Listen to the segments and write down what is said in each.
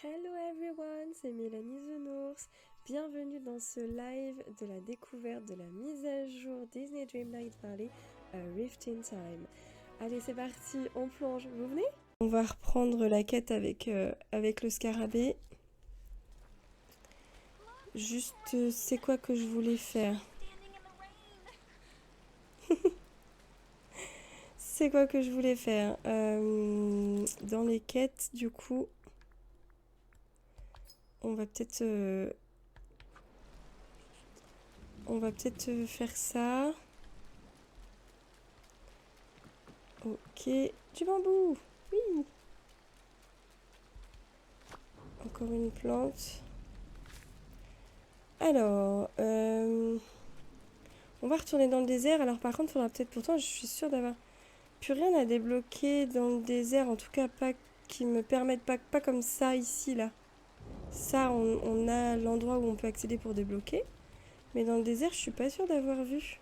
Hello everyone, c'est Mélanie The Nours. Bienvenue dans ce live de la découverte de la mise à jour Disney Dreamlight Valley A Rift in Time. Allez, c'est parti, on plonge, vous venez? On va reprendre la quête avec le scarabée. Juste, c'est quoi que je voulais faire? C'est quoi que je voulais faire? Dans les quêtes, du coup, on va peut-être faire ça. Ok, du bambou. Oui. Encore une plante. Alors, on va retourner dans le désert. Alors par contre, il faudra peut-être, pourtant, je suis sûre d'avoir plus rien à débloquer dans le désert. En tout cas, pas qui me permettent, pas comme ça ici, là. Ça, on a l'endroit où on peut accéder pour débloquer. Mais dans le désert, je suis pas sûre d'avoir vu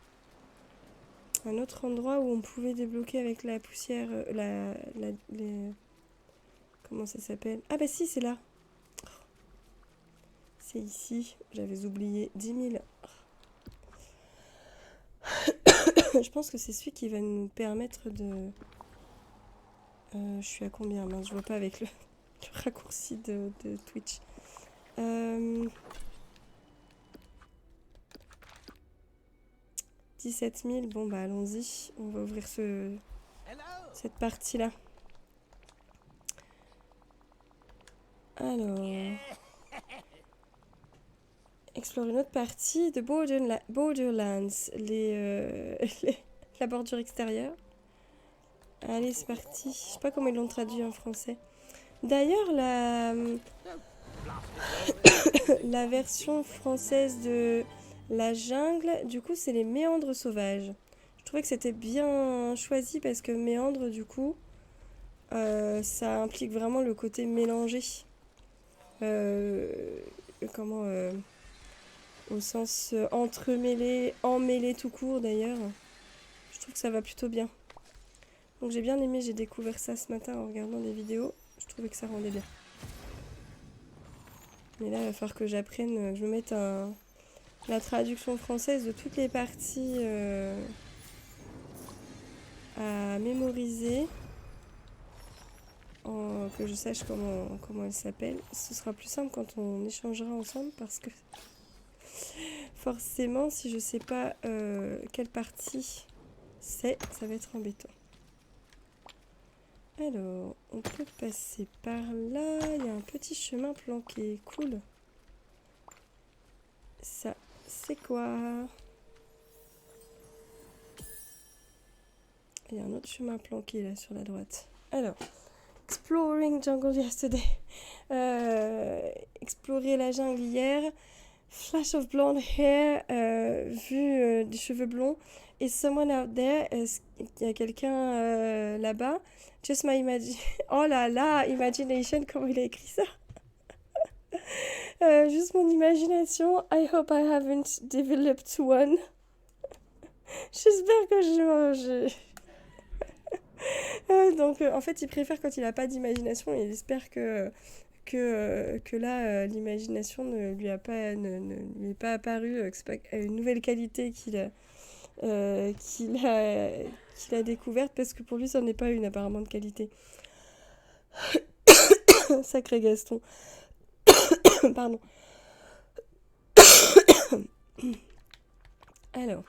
un autre endroit où on pouvait débloquer avec la poussière, comment ça s'appelle? Ah bah si, c'est là. C'est ici. J'avais oublié 10 000. Je pense que c'est celui qui va nous permettre de... je suis à combien? Mince, je vois pas avec le raccourci de Twitch. 17 000, bon bah allons-y. On va ouvrir cette partie-là. Alors... Explore une autre partie de Borderlands. La bordure extérieure. Allez, c'est parti. Je sais pas comment ils l'ont traduit en français. D'ailleurs, la version française de la jungle, du coup, c'est les méandres sauvages. Je trouvais que c'était bien choisi parce que méandre, du coup, ça implique vraiment le côté mélangé. Au sens entremêlé, emmêlé tout court d'ailleurs. Je trouve que ça va plutôt bien. Donc j'ai bien aimé, j'ai découvert ça ce matin en regardant des vidéos. Je trouvais que ça rendait bien. Mais là, il va falloir que j'apprenne, je me mette la traduction française de toutes les parties à mémoriser. Que je sache comment elles s'appellent. Ce sera plus simple quand on échangera ensemble parce que forcément, si je sais pas quelle partie c'est, ça va être embêtant. Alors, on peut passer par là. Il y a un petit chemin planqué. Cool. Ça, c'est quoi? Il y a un autre chemin planqué là sur la droite. Alors, Exploring Jungle Yesterday. Explorer la jungle hier. Flash of blonde hair. Vue des cheveux blonds. Is someone out there? Est-ce qu'il y a quelqu'un là-bas? Just my oh là là, imagination, comment il a écrit ça? Juste mon imagination. I hope I haven't developed one. J'espère que donc en fait il préfère quand il n'a pas d'imagination et il espère que là l'imagination ne lui est pas apparue, que c'est pas une nouvelle qualité qu'il a découverte parce que pour lui ça n'est pas une apparemment de qualité. Sacré Gaston. Pardon. Alors,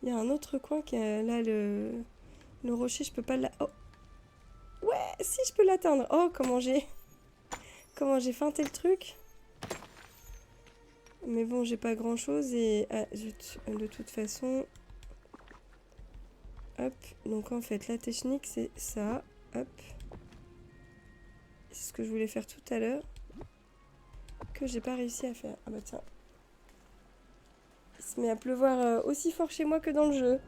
il y a un autre coin qui a là le rocher, je peux pas oh. Ouais, si je peux l'atteindre. Oh, comment j'ai feinté le truc. Mais bon, j'ai pas grand chose et ah zut, de toute façon. Hop, donc en fait la technique c'est ça, hop. C'est ce que je voulais faire tout à l'heure que j'ai pas réussi à faire. Ah bah tiens. Il se met à pleuvoir aussi fort chez moi que dans le jeu.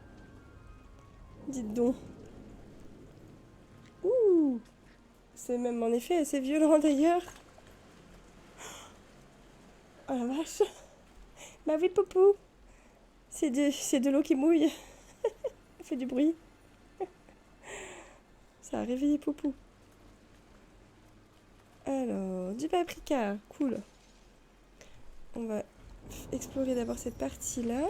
Dites donc. Ouh. C'est même en effet assez violent d'ailleurs. Oh la vache. Bah oui Poupou. C'est de l'eau qui mouille. Elle fait du bruit. Ça a réveillé Poupou. Alors, Du paprika, cool. On va explorer d'abord cette partie-là.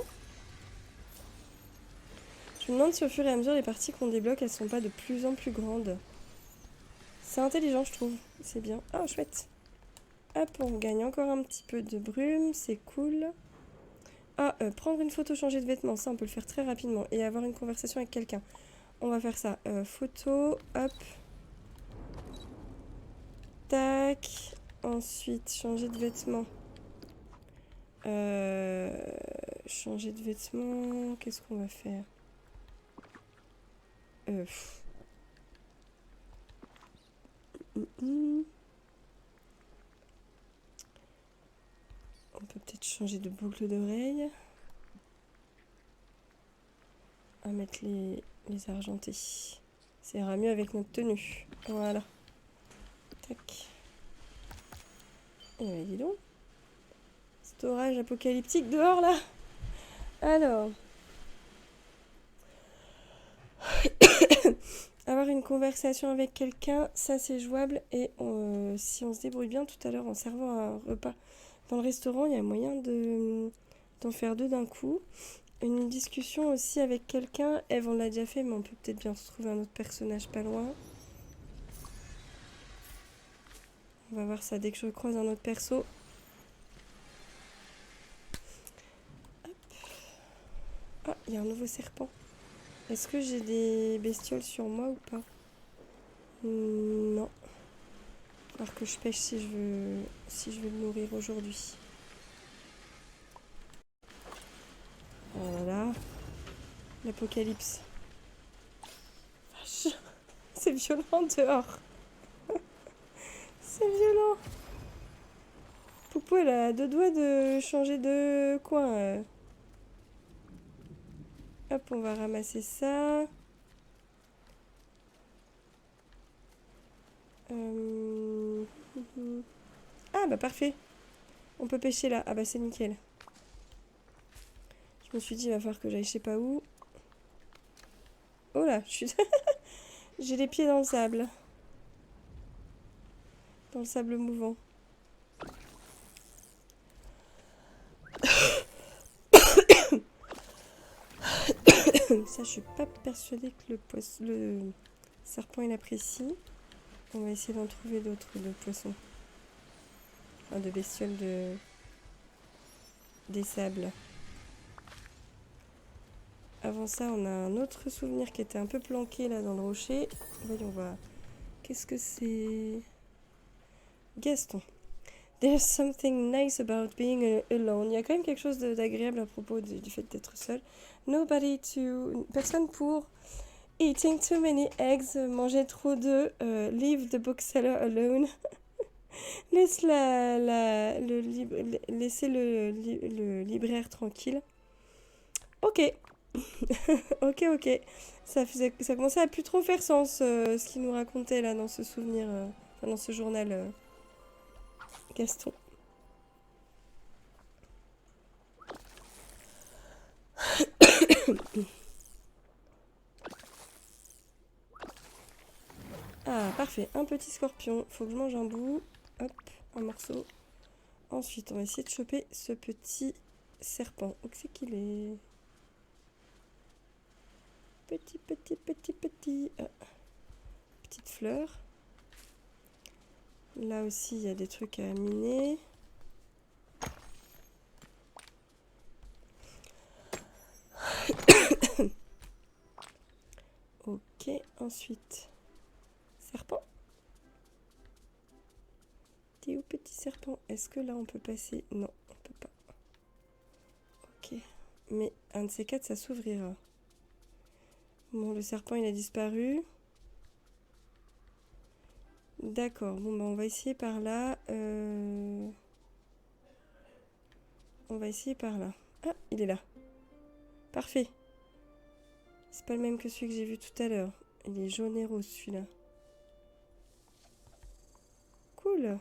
Je me demande si au fur et à mesure les parties qu'on débloque, elles sont pas de plus en plus grandes. C'est intelligent, je trouve. C'est bien. Ah, chouette. Hop, on gagne encore un petit peu de brume, c'est cool. Ah, prendre une photo, changer de vêtements, ça on peut le faire très rapidement. Et avoir une conversation avec quelqu'un. On va faire ça. Photo, hop. Tac. Ensuite, changer de vêtements. Changer de vêtements. Qu'est-ce qu'on va faire? On peut peut-être changer de boucle d'oreille. On va mettre les argentés. Ça ira mieux avec notre tenue. Voilà. Tac. Et ben dis donc. Cet orage apocalyptique dehors là. Alors. Avoir une conversation avec quelqu'un, ça c'est jouable. Et si on se débrouille bien tout à l'heure en servant un repas dans le restaurant, il y a moyen d'en faire deux d'un coup. Une discussion aussi avec quelqu'un. Eve, on l'a déjà fait, mais on peut peut-être bien se trouver un autre personnage pas loin. On va voir ça dès que je croise un autre perso. Hop. Ah, il y a un nouveau serpent. Est-ce que j'ai des bestioles sur moi ou pas? Non. Il va falloir que je pêche si je veux le nourrir aujourd'hui. Voilà. L'apocalypse. C'est violent dehors. C'est violent. Poupou, elle a deux doigts de changer de coin. Hop, on va ramasser ça. Ah bah parfait. On peut pêcher là. Ah bah c'est nickel. Je me suis dit il va falloir que j'aille je sais pas où. Oh là, j'ai les pieds dans le sable. Dans le sable mouvant. Ça, je suis pas persuadée que le serpent il apprécie. On va essayer d'en trouver d'autres de poissons. Enfin, de bestioles des sables. Avant ça, on a un autre souvenir qui était un peu planqué là dans le rocher. Voyons voir. Qu'est-ce que c'est? Gaston. There's something nice about being alone. Il y a quand même quelque chose d'agréable à propos du fait d'être seul. Personne pour eating too many eggs. Manger trop d'œufs. Leave the bookseller alone. Laissez le libraire tranquille. Ok. ok. Ça commençait à plus trop faire sens ce qu'il nous racontait là dans ce souvenir, dans ce journal Gaston. Ah, parfait. Un petit scorpion. Faut que je mange un bout. Hop, un morceau. Ensuite, on va essayer de choper ce petit serpent. Où c'est qu'il est? Petit. Ah. Petite fleur. Là aussi, il y a des trucs à miner. Ok, ensuite. Serpent. T'es où, petit serpent? Est-ce que là, on peut passer? Non, on peut pas. Ok. Mais un de ces quatre, ça s'ouvrira. Bon, le serpent, il a disparu. D'accord, bon, bah, on va essayer par là. On va essayer par là. Ah, il est là. Parfait. C'est pas le même que celui que j'ai vu tout à l'heure. Il est jaune et rose, celui-là. Cool.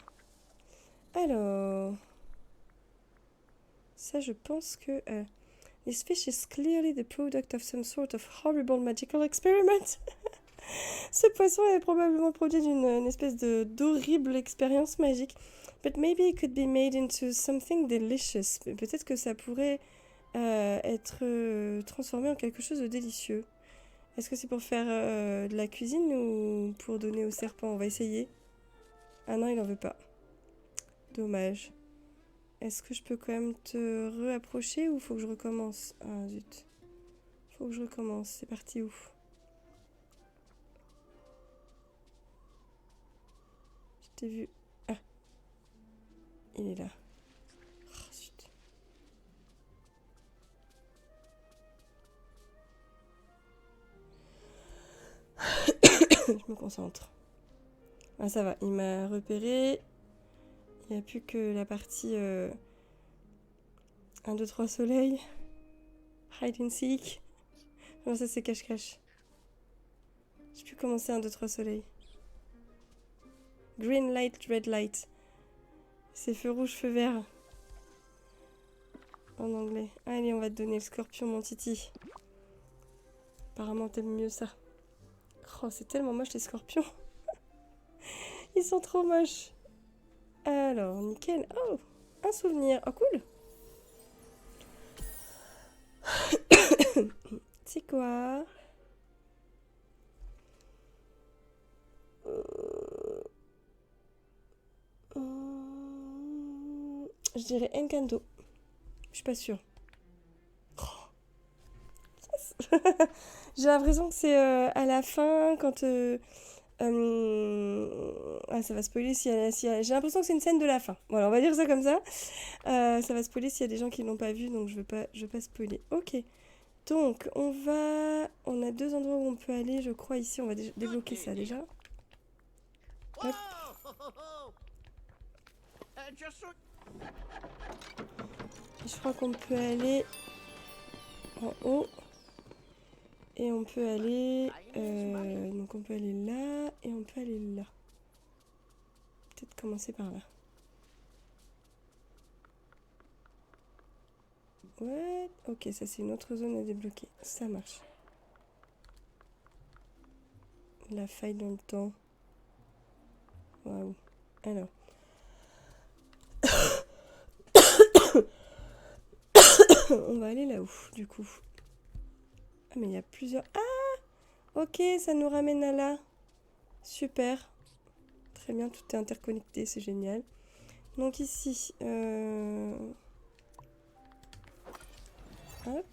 Alors... Ça, je pense que... This fish is clearly the product of some sort of horrible magical experiment. Ce poisson est probablement le produit d'une espèce d'horrible expérience magique. But maybe it could be made into something delicious. Peut-être que ça pourrait être transformé en quelque chose de délicieux. Est-ce que c'est pour faire de la cuisine ou pour donner au serpent? On va essayer. Ah non, il en veut pas. Dommage. Est-ce que je peux quand même te réapprocher ou faut que je recommence? Ah zut. Faut que je recommence. C'est parti où? Je t'ai vu. Ah. Il est là. Oh, zut. Je me concentre. Ah ça va, il m'a repéré. Il n'y a plus que la partie 1, 2, 3 soleil. Hide and seek. Non, ça c'est cache-cache. J'ai pu commencer 1, 2, 3 soleil. Green light, red light. C'est feu rouge, feu vert. En anglais. Allez, on va te donner le scorpion, mon titi. Apparemment, t'aimes mieux ça. Oh, c'est tellement moche les scorpions. Ils sont trop moches. Alors, nickel. Oh, un souvenir. Oh, cool. C'est quoi? Je dirais Encanto. Je suis pas sûre. J'ai l'impression que c'est à la fin, quand... ah, ça va spoiler j'ai l'impression que c'est une scène de la fin. Voilà, on va dire ça comme ça. Ça va spoiler s'il y a des gens qui l'ont pas vu, donc je veux pas spoiler. Ok. Donc, on a 2 endroits où on peut aller, je crois, ici. On va débloquer ça, déjà. Hop. Et je crois qu'on peut aller en haut. Et on peut aller... donc on peut aller là, et on peut aller là. Peut-être commencer par là. Ouais, ok, ça c'est une autre zone à débloquer. Ça marche. La faille dans le temps. Waouh. Alors. On va aller là-haut, du coup. Ah, mais il y a plusieurs... Ah! Ok, ça nous ramène à là. Super. Très bien, tout est interconnecté, c'est génial. Donc ici... Hop.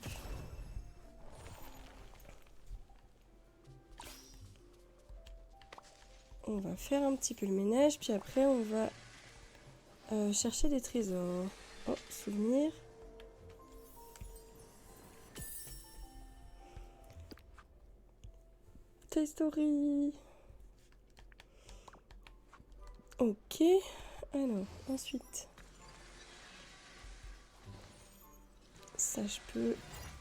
On va faire un petit peu le ménage, puis après on va chercher des trésors. Oh, souvenir. Toy Story. Ok. Alors, ensuite. Ça, je peux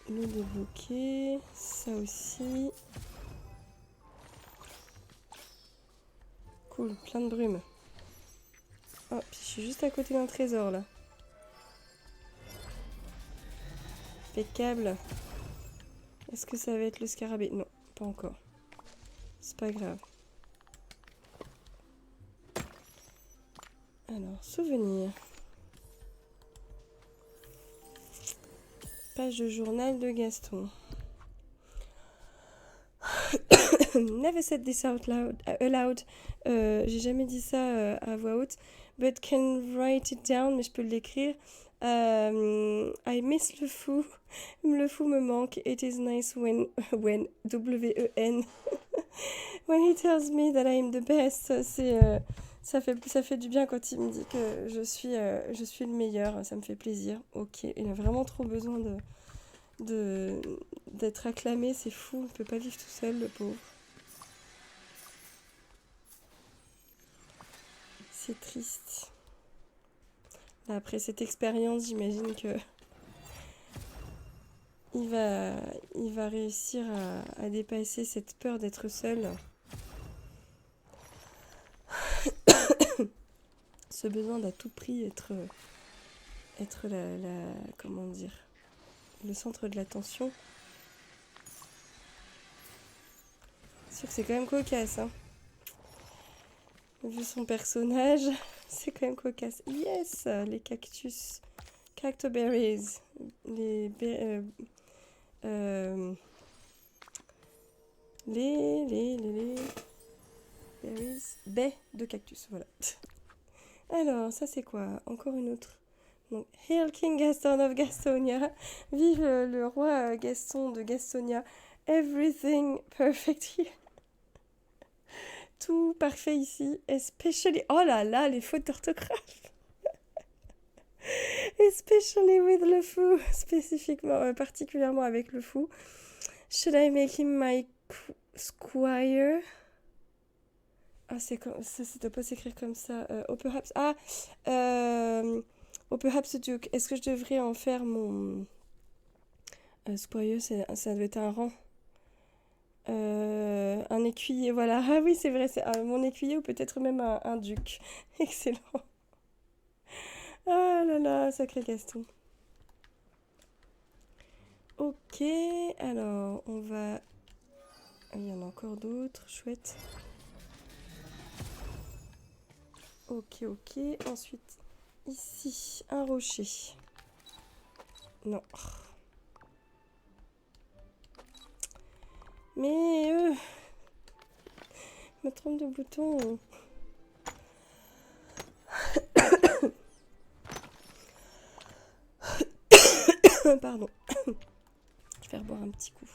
le débloquer. Ça aussi. Cool, plein de brume. Oh, puis je suis juste à côté d'un trésor, là. Impeccable. Est-ce que ça va être le scarabée? Non, pas encore. C'est pas grave. Alors, souvenir. Page de journal de Gaston. Never said this out loud. J'ai jamais dit ça à voix haute. But can write it down, mais je peux l'écrire. I miss le fou. Le fou me manque. It is nice when W-E-N. When he tells me that I am the best. Ça fait du bien quand il me dit que je suis le meilleur. Ça me fait plaisir. Ok, il a vraiment trop besoin d'être acclamé. C'est fou. Il peut pas vivre tout seul, le pauvre. C'est triste. Après cette expérience, j'imagine que il va réussir à dépasser cette peur d'être seul. Ce besoin d'à tout prix être comment dire, le centre de l'attention. C'est sûr que c'est quand même cocasse, hein. Vu son personnage, c'est quand même cocasse. Yes, les cactus. Cactoberries. Les... les berries. Baies de cactus, voilà. Alors, ça c'est quoi? Encore une autre. Donc, Hail King Gaston of Gastonia. Vive le roi Gaston de Gastonia. Everything perfect here. Tout parfait ici. Especially... Oh là là, les fautes d'orthographe. Especially with le fou. Spécifiquement, particulièrement avec le fou. Should I make him my squire? Ah, c'est comme ça doit pas s'écrire comme ça. Or perhaps... Ah or perhaps the duke. Est-ce que je devrais en faire mon... squire, ça doit être un rang. Un écuyer, voilà. Ah oui, c'est vrai, c'est mon écuyer ou peut-être même un duc. Excellent. Ah là là, sacré Gaston. Ok, alors on va... Ah, il y en a encore d'autres, chouette. Ok, ok. Ensuite, ici, un rocher. Non. Mais... me trompe de bouton. Pardon. Je vais faire boire un petit coup.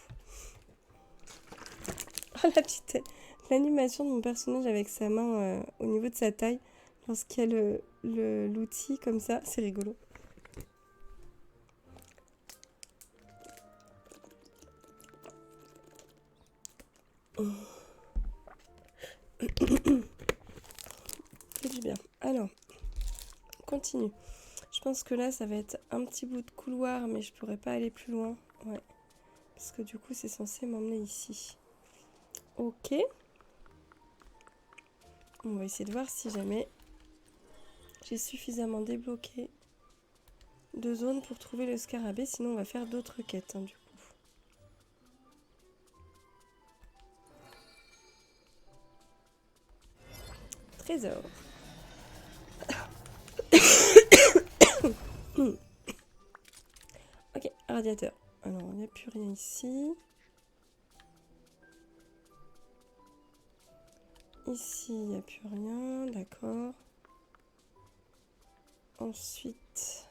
Oh, la petite... L'animation de mon personnage avec sa main au niveau de sa taille, lorsqu'il y a l'outil comme ça, c'est rigolo. C'est du bien. Alors, on continue. Je pense que là, ça va être un petit bout de couloir, mais je pourrais pas aller plus loin. Ouais. Parce que du coup, c'est censé m'emmener ici. Ok. On va essayer de voir si jamais j'ai suffisamment débloqué de zones pour trouver le scarabée. Sinon, on va faire d'autres quêtes, hein, du coup. Trésor. Ok, radiateur. Alors, il n'y a plus rien ici. Ici, il n'y a plus rien, d'accord. Ensuite,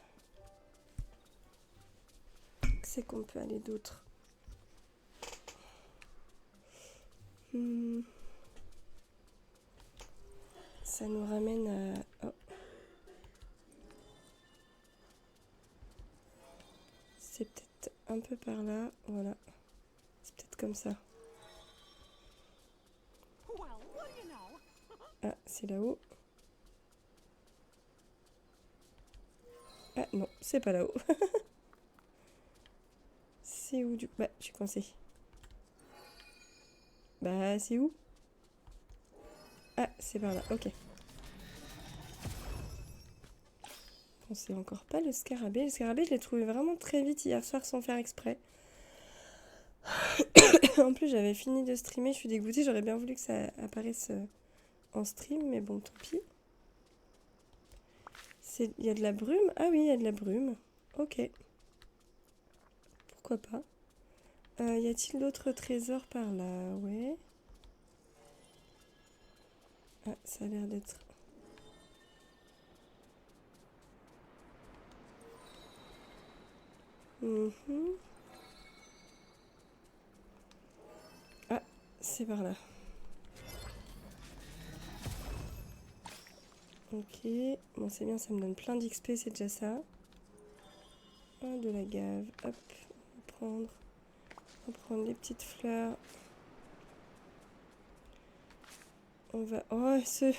c'est qu'on peut aller d'autre. Ça nous ramène à... Oh. C'est peut-être un peu par là, voilà. C'est peut-être comme ça. Ah, c'est là-haut. Ah non, c'est pas là-haut. C'est où du coup? Bah, je suis coincée. Bah, c'est où? Ah, c'est par là, ok. Bon, c'est encore pas le scarabée. Le scarabée, je l'ai trouvé vraiment très vite hier soir sans faire exprès. En plus, j'avais fini de streamer, je suis dégoûtée. J'aurais bien voulu que ça apparaisse en stream, mais bon, tant pis. Il y a de la brume? Ah oui, il y a de la brume. Ok. Pourquoi pas. Y a-t-il d'autres trésors par là? Ouais. Ah, ça a l'air d'être... Ah, c'est par là. Ok. Bon, c'est bien, ça me donne plein d'XP, c'est déjà ça. Ah, de la gave. Hop, on va prendre les petites fleurs. On va... Oh, cette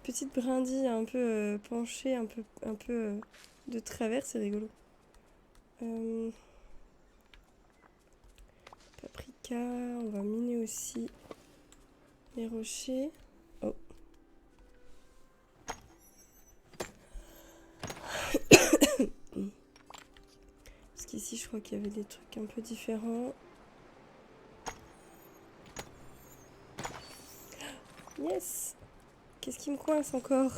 petite brindille un peu penchée, un peu de travers, c'est rigolo. Paprika, on va miner aussi les rochers. Oh. Parce qu'ici, je crois qu'il y avait des trucs un peu différents. qu'est-ce qui me coince encore?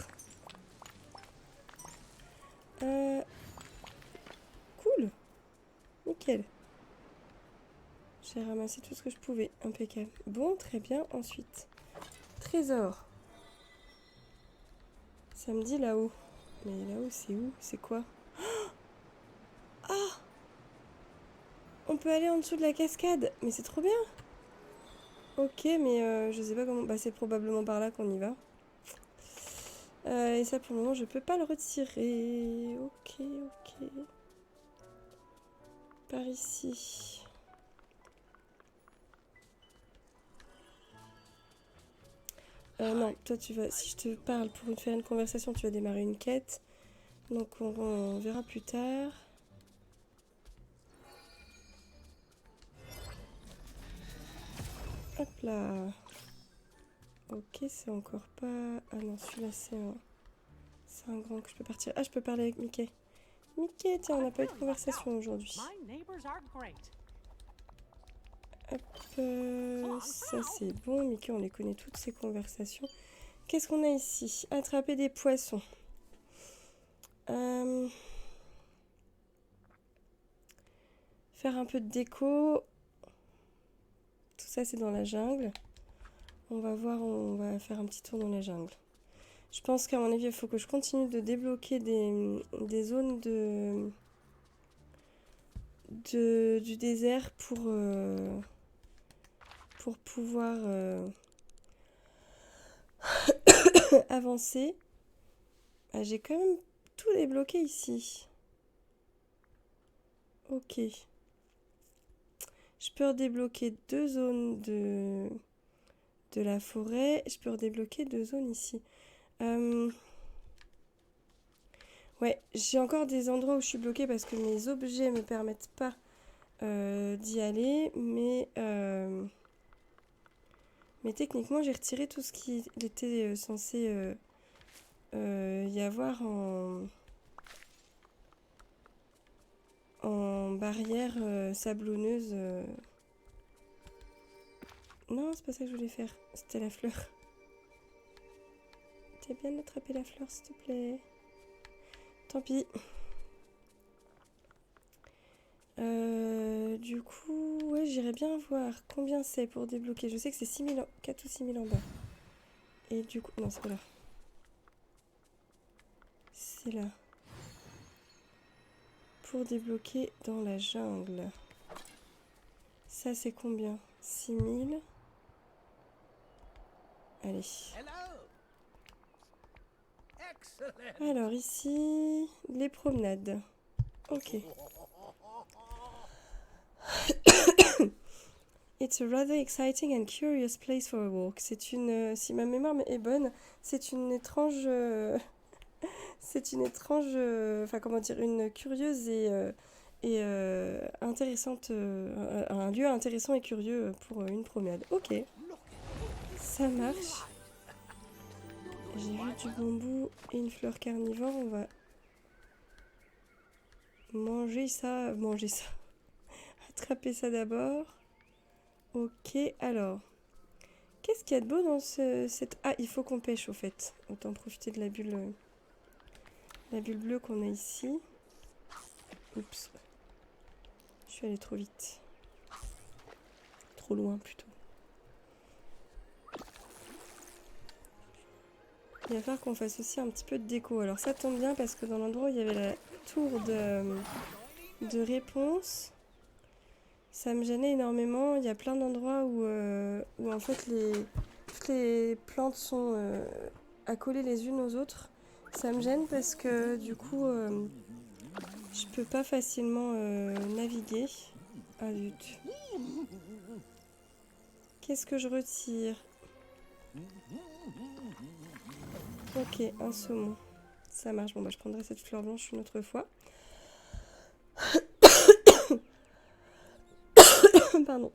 Cool. Nickel. J'ai ramassé tout ce que je pouvais. Impeccable. Bon, très bien. Ensuite, trésor. Ça me dit là-haut. Mais là-haut, c'est où? C'est quoi? Ah! On peut aller en dessous de la cascade. Mais c'est trop bien. Ok, mais je sais pas comment... Bah, c'est probablement par là qu'on y va. Et ça, pour le moment, je peux pas le retirer. Ok, ok. Par ici. Non, toi, tu vas... Si je te parle pour faire une conversation, tu vas démarrer une quête. Donc, on verra plus tard. Hop là. Ok, c'est encore pas... Ah non, celui-là, c'est un grand que je peux partir. Ah, je peux parler avec Mickey. Mickey, tiens, on n'a pas eu de conversation aujourd'hui. Hop, ça c'est bon. Mickey, on les connaît toutes ces conversations. Qu'est-ce qu'on a ici? Attraper des poissons. Faire un peu de déco. Tout ça, c'est dans la jungle. On va voir, on va faire un petit tour dans la jungle. Je pense qu'à mon avis, il faut que je continue de débloquer des zones du désert pour pouvoir avancer. Ah, j'ai quand même tout débloqué ici. Ok. Je peux redébloquer 2 zones de la forêt. Je peux redébloquer 2 zones ici. Ouais, j'ai encore des endroits où je suis bloquée parce que mes objets me permettent pas d'y aller. Mais techniquement, j'ai retiré tout ce qui était censé y avoir en barrière sablonneuse. Non, c'est pas ça que je voulais faire. C'était la fleur. T'as bien attrapé la fleur, s'il te plaît. Tant pis. Du coup, ouais, j'irais bien voir combien c'est pour débloquer. Je sais que c'est 4 ou 6000 en bas. Et du coup, non, c'est pas là. C'est là. Pour débloquer dans la jungle. Ça, c'est combien? 6000. Allez. Alors ici, les promenades. Ok. It's a rather exciting and curious place for a walk. C'est une, si ma mémoire est bonne, c'est une étrange, enfin comment dire, une curieuse et intéressante, un lieu intéressant et curieux pour une promenade. Ok, ça marche. J'ai vu du bambou et une fleur carnivore. On va manger ça. Attraper ça d'abord. Ok, alors. Qu'est-ce qu'il y a de beau dans cette... Ah, il faut qu'on pêche au fait. Autant profiter de la bulle bleue qu'on a ici. Oups. Je suis allée trop vite. Trop loin plutôt. Il va falloir qu'on fasse aussi un petit peu de déco. Alors ça tombe bien parce que dans l'endroit où il y avait la tour de réponse, ça me gênait énormément. Il y a plein d'endroits où en fait toutes les plantes sont accolées les unes aux autres. Ça me gêne parce que du coup je peux pas facilement naviguer. Ah zut. Qu'est-ce que je retire? Ok, un saumon. Ça marche. Bon bah je prendrai cette fleur blanche une autre fois. Pardon.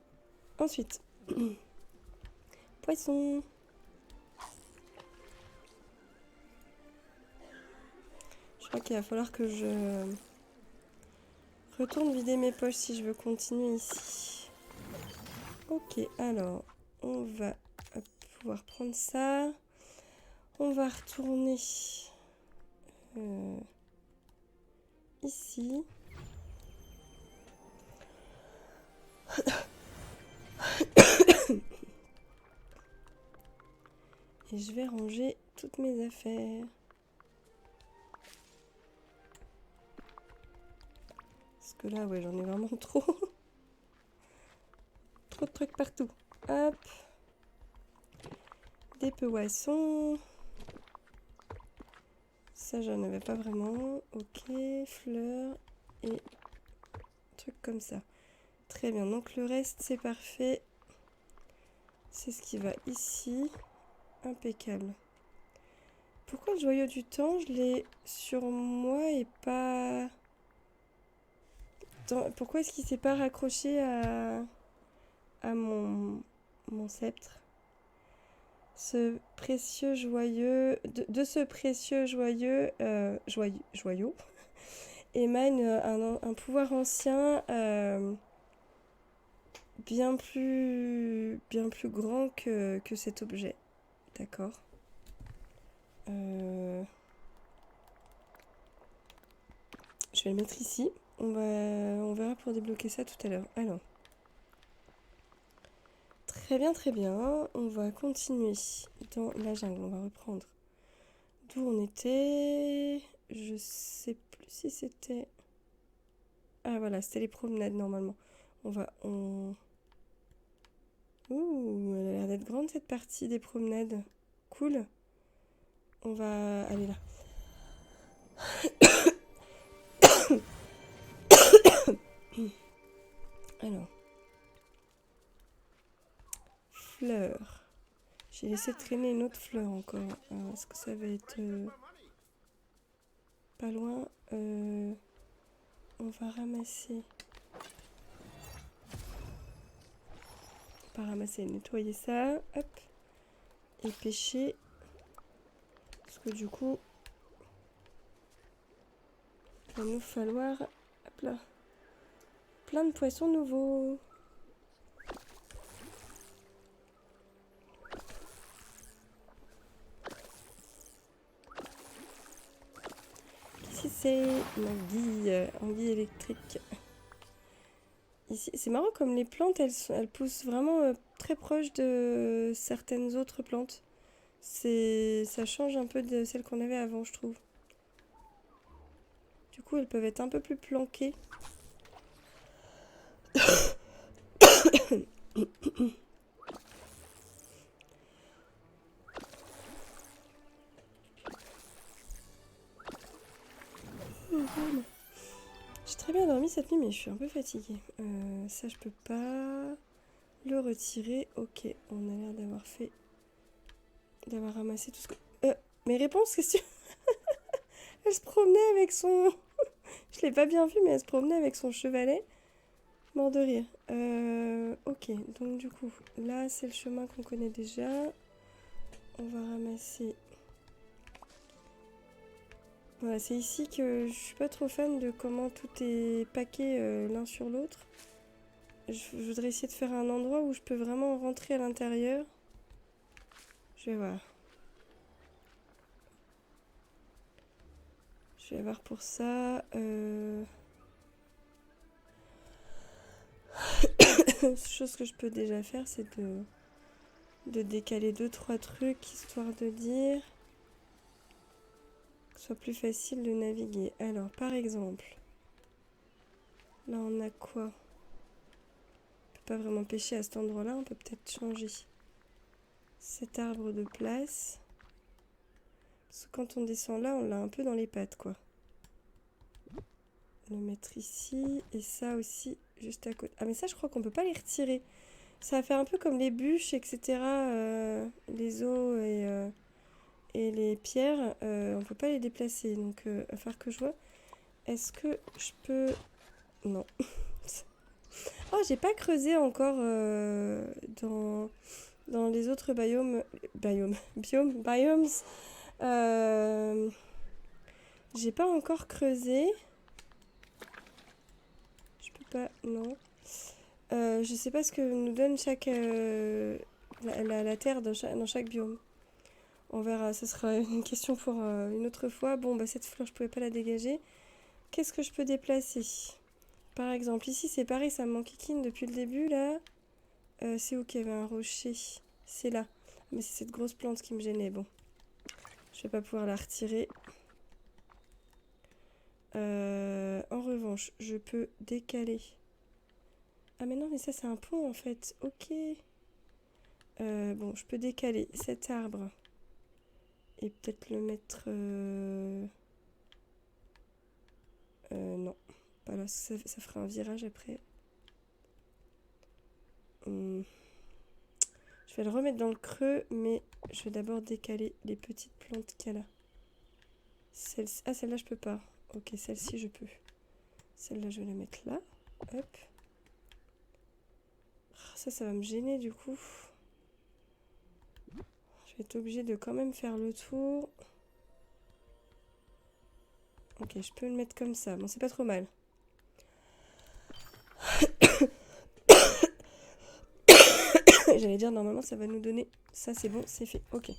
Ensuite. Poisson. Je crois qu'il va falloir que je retourne vider mes poches si je veux continuer ici. Ok, alors on va pouvoir prendre ça. On va retourner ici. Et je vais ranger toutes mes affaires. Parce que là, ouais, j'en ai vraiment trop. Trop de trucs partout. Hop. Des poissons. Ça, j'en avais pas vraiment. Ok, fleurs et trucs comme ça. Très bien, donc le reste, c'est parfait. C'est ce qui va ici. Impeccable. Pourquoi le joyau du temps, je l'ai sur moi et pas... Pourquoi est-ce qu'il s'est pas raccroché à mon sceptre? Ce précieux joyeux... De ce précieux joyau émane un pouvoir ancien bien plus grand que cet objet. D'accord. Je vais le mettre ici. On verra pour débloquer ça tout à l'heure. Alors. Très bien, très bien. On va continuer dans la jungle. On va reprendre d'où on était. Je sais plus si c'était... Ah voilà, c'était les promenades normalement. Ouh, elle a l'air d'être grande cette partie des promenades. Cool. On va aller là. Alors. Fleurs. J'ai laissé traîner une autre fleur encore. Est-ce que ça va être pas loin? On va ramasser. Pas ramasser, nettoyer ça. Hop. Et pêcher. Parce que du coup, il va nous falloir hop là, plein de poissons nouveaux. Ici c'est anguille électrique. Ici, c'est marrant comme les plantes, elles poussent vraiment très proches de certaines autres plantes. Ça change un peu de celles qu'on avait avant, je trouve. Du coup, elles peuvent être un peu plus planquées. J'ai très bien dormi cette nuit, mais je suis un peu fatiguée. Ça, je peux pas le retirer. Ok, on a l'air d'avoir ramassé tout ce que... mes réponses, qu'est-ce que tu... Elle se promenait avec son... Je l'ai pas bien vu, mais elle se promenait avec son chevalet. Mort de rire. Ok, donc du coup, là, c'est le chemin qu'on connaît déjà. On va ramasser... Voilà, c'est ici que je suis pas trop fan de comment tout est paqué l'un sur l'autre. Je voudrais essayer de faire un endroit où je peux vraiment rentrer à l'intérieur. Je vais voir. Je vais voir pour ça. Chose que je peux déjà faire, c'est de décaler 2-3 trucs, histoire de dire que ce soit plus facile de naviguer. Alors, par exemple, là on a quoi? On peut pas vraiment pêcher à cet endroit-là, on peut peut-être changer cet arbre de place. Parce que quand on descend là, on l'a un peu dans les pattes, quoi. Le mettre ici, et ça aussi, juste à côté. Ah, mais ça, je crois qu'on peut pas les retirer. Ça va faire un peu comme les bûches, etc. Les os et les pierres, on peut pas les déplacer. Donc, il va falloir que je vois. Est-ce que je peux... Non. Oh, j'ai pas creusé encore dans les autres biomes. J'ai pas encore creusé. Je peux pas... Non. Je sais pas ce que nous donne chaque... la terre dans chaque biome. On verra, ce sera une question pour une autre fois. Bon, bah cette fleur, je pouvais pas la dégager. Qu'est-ce que je peux déplacer? Par exemple, ici, c'est pareil, ça m'enquiquine depuis le début, là. C'est où qu'il y avait un rocher? C'est là. Mais c'est cette grosse plante qui me gênait. Bon, je vais pas pouvoir la retirer. En revanche, je peux décaler. Ah mais non, mais ça c'est un pont en fait. Ok. Bon, je peux décaler cet arbre. Et peut-être le mettre... non. Pas là, ça fera un virage après. Je vais le remettre dans le creux, mais je vais d'abord décaler les petites plantes qu'il y a là. Ah, celle-là, je peux pas. Ok, celle-ci, je peux. Celle-là, je vais la mettre là. Hop. Ça va me gêner du coup. Je vais être obligée de quand même faire le tour. Ok, je peux le mettre comme ça. Bon, c'est pas trop mal. J'allais dire, normalement, ça va nous donner... Ça, c'est bon, c'est fait. Ok.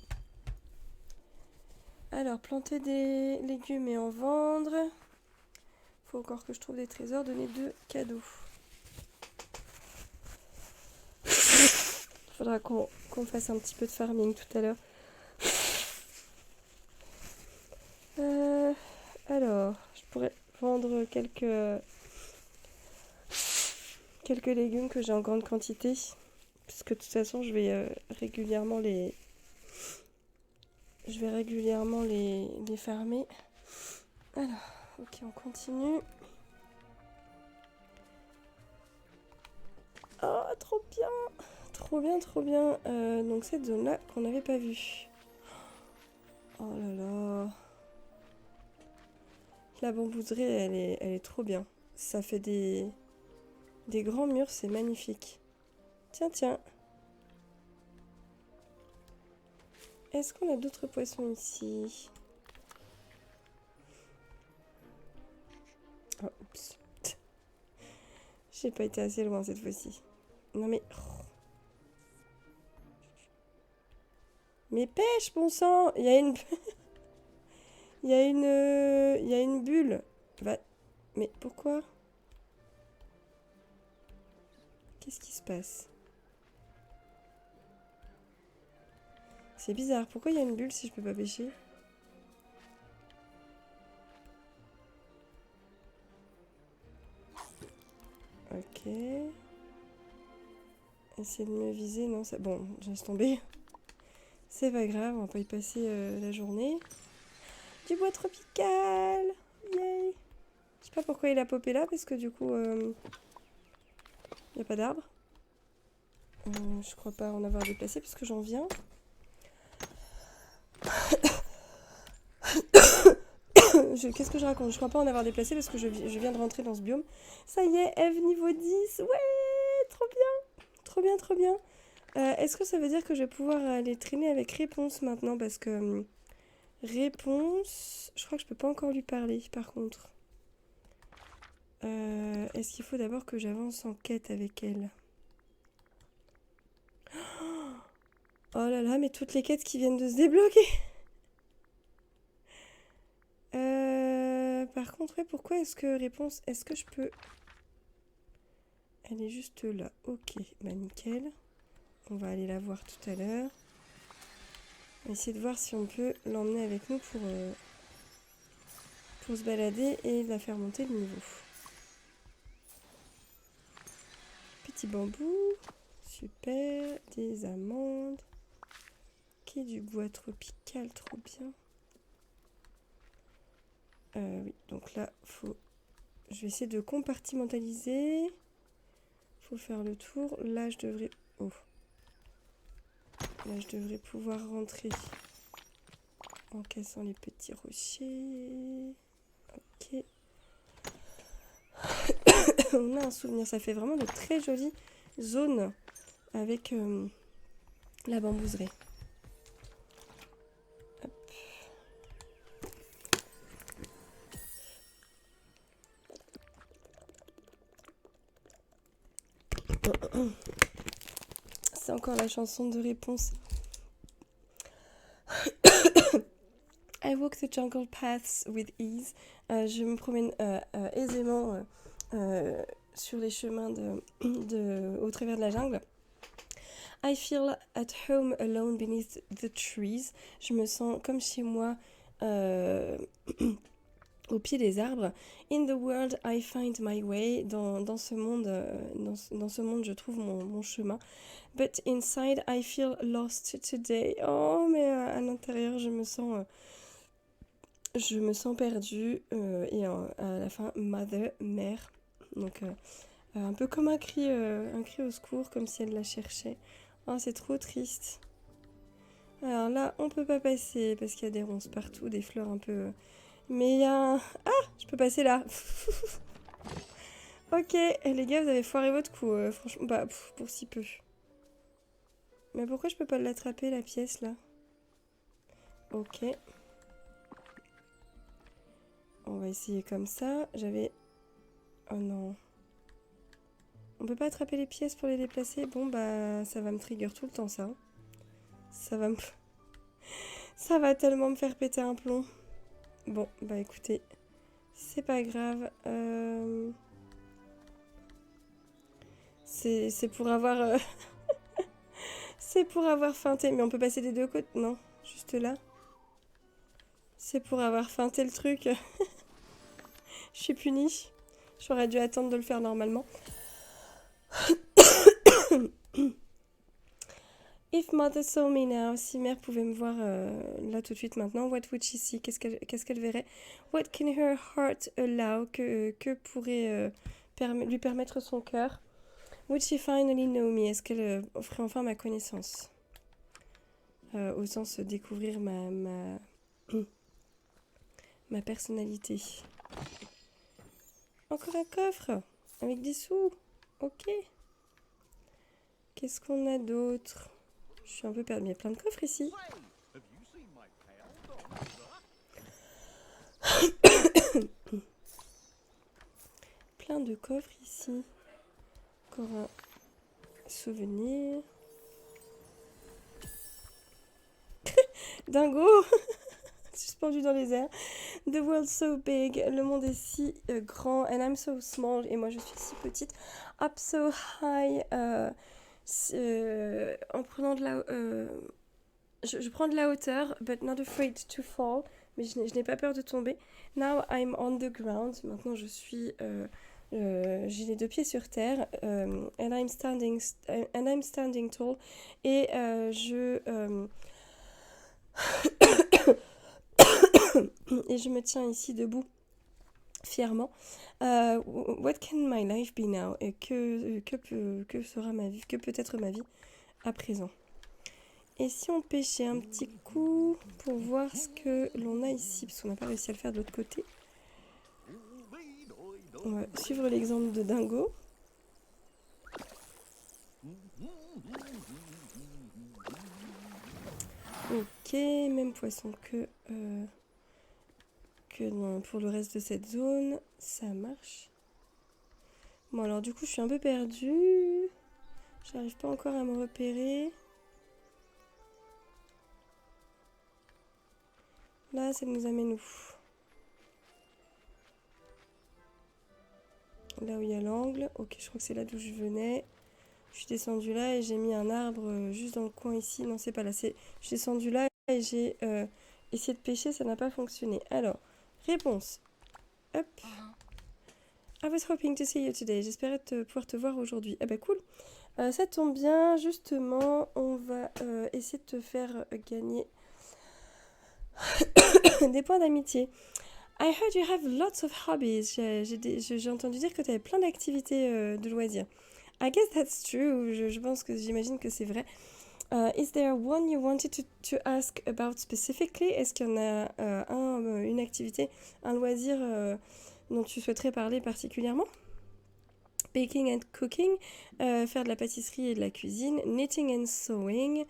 Alors, planter des légumes et en vendre. Faut encore que je trouve des trésors. Donner 2 cadeaux. Faudra qu'on fasse un petit peu de farming tout à l'heure. Alors, je pourrais vendre quelques légumes que j'ai en grande quantité. Puisque de toute façon, je vais régulièrement les farmer. Alors, ok, on continue. Oh, trop bien! Trop bien, trop bien. Donc cette zone-là qu'on n'avait pas vue. Oh là là. La bambouserie, elle est trop bien. Ça fait des grands murs, c'est magnifique. Tiens, tiens. Est-ce qu'on a d'autres poissons ici? Oh, oups. J'ai pas été assez loin cette fois-ci. Non mais... Oh. Mais pêche, bon sang! Il y a une... il y a une bulle. Mais pourquoi? Qu'est-ce qui se passe? C'est bizarre. Pourquoi il y a une bulle si je peux pas pêcher? Ok. Essayer de me viser. Non, ça... Bon, je laisse tomber. C'est pas grave, on va pas y passer la journée. Du bois tropical! Yay! Je sais pas pourquoi il a popé là, parce que du coup, il n'y a pas d'arbre. Je crois pas en avoir déplacé, parce que j'en viens. Qu'est-ce que je raconte? Je crois pas en avoir déplacé, parce que je viens de rentrer dans ce biome. Ça y est, Eve niveau 10! Ouais! Trop bien! Trop bien, trop bien! Est-ce que ça veut dire que je vais pouvoir aller traîner avec Réponse maintenant? Parce que Réponse... Je crois que je peux pas encore lui parler, par contre. Est-ce qu'il faut d'abord que j'avance en quête avec elle? Oh là là, mais toutes les quêtes qui viennent de se débloquer. Par contre, ouais, pourquoi est-ce que Réponse... Est-ce que je peux... Elle est juste là. Ok, bah nickel. On va aller la voir tout à l'heure. On va essayer de voir si on peut l'emmener avec nous pour se balader et la faire monter le niveau. Petit bambou. Super. Des amandes. Ok, du bois tropical, trop bien. Oui, donc là, je vais essayer de compartimentaliser. Faut faire le tour. Là, je devrais... Oh. Là, je devrais pouvoir rentrer en cassant les petits rochers. Ok. On a un souvenir. Ça fait vraiment de très jolies zones avec la bambouserie. C'est encore la chanson de Réponse. I walk the jungle paths with ease. Je me promène aisément sur les chemins au travers de la jungle. I feel at home alone beneath the trees. Je me sens comme chez moi au pied des arbres. In the world, I find my way. Dans ce monde, je trouve mon chemin. But inside, I feel lost today. Oh, mais à l'intérieur, je me sens perdue. Et à la fin, mother, mère. Donc, un peu comme un cri au secours, comme si elle la cherchait. Oh, c'est trop triste. Alors là, on peut pas passer parce qu'il y a des ronces partout, des fleurs un peu... Mais il y a un... Ah, je peux passer là. Ok, les gars, vous avez foiré votre coup, franchement. Bah, pour si peu. Mais pourquoi je peux pas l'attraper, la pièce, là? Ok. On va essayer comme ça. J'avais... Oh non. On peut pas attraper les pièces pour les déplacer? Bon, bah, ça va me trigger tout le temps, ça. Ça va me... Ça va tellement me faire péter un plomb. Bon, bah écoutez, c'est pas grave. C'est pour avoir... c'est pour avoir feinté. Mais on peut passer des deux côtés? Non, juste là. C'est pour avoir feinté le truc. Je suis punie. J'aurais dû attendre de le faire normalement. If mother saw me now, si mère pouvait me voir là tout de suite maintenant, what would she see? Qu'est-ce qu'elle verrait? What can her heart allow? Que pourrait lui permettre son cœur? Would she finally know me? Est-ce qu'elle ferait enfin ma connaissance? Au sens découvrir ma personnalité. Encore un coffre avec des sous. Ok. Qu'est-ce qu'on a d'autre? Je suis un peu perdue. Il y a plein de coffres ici. Plein de coffres ici. Encore un souvenir. Dingo suspendu dans les airs. The world's so big. Le monde est si grand. And I'm so small. Et moi, je suis si petite. Up so high. En prenant de la... je prends de la hauteur, but not afraid to fall. Mais je n'ai pas peur de tomber. Now I'm on the ground. Maintenant, je suis... j'ai les deux pieds sur terre. And I'm standing tall. Et et je me tiens ici debout fièrement. What can my life be now? Et que sera ma vie? Que peut être ma vie à présent? Et si on pêchait un petit coup pour voir ce que l'on a ici, parce qu'on n'a pas réussi à le faire de l'autre côté. On va suivre l'exemple de Dingo. Ok, même poisson que pour le reste de cette zone. Ça marche. Bon, alors du coup, je suis un peu perdue. J'arrive pas encore à me repérer. Là, ça nous amène où? Là où il y a l'angle. Ok, je crois que c'est là d'où je venais. Je suis descendue là et j'ai mis un arbre juste dans le coin ici. Non, c'est pas là. Je suis descendue là et j'ai essayé de pêcher. Ça n'a pas fonctionné. Alors, réponse. Hop. I was hoping to see you today. J'espérais pouvoir te voir aujourd'hui. Ah bah cool. Ça tombe bien. Justement, on va essayer de te faire gagner des points d'amitié. I heard you have lots of hobbies. J'ai entendu dire que tu avais plein d'activités de loisirs. I guess that's true. J'imagine que c'est vrai. Is there one you wanted to ask about specifically? Est-ce qu'il y en a une activité, un loisir dont tu souhaiterais parler particulièrement? Baking and cooking, faire de la pâtisserie et de la cuisine. Knitting and sewing,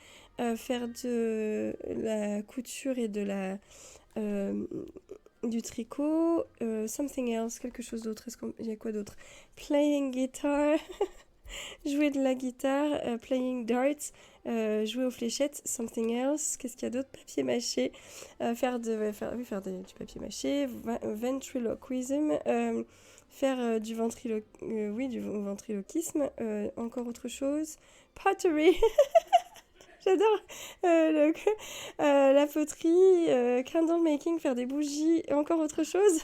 faire de la couture et du tricot. Something else, quelque chose d'autre. Il y a quoi d'autre? Playing guitar, jouer de la guitare. Playing darts, Jouer aux fléchettes, something else. Qu'est-ce qu'il y a d'autre? Papier mâché. Du papier mâché. Ventriloquism. Faire du ventriloquisme. Encore autre chose. Pottery. J'adore la poterie, candle making, faire des bougies, et encore autre chose.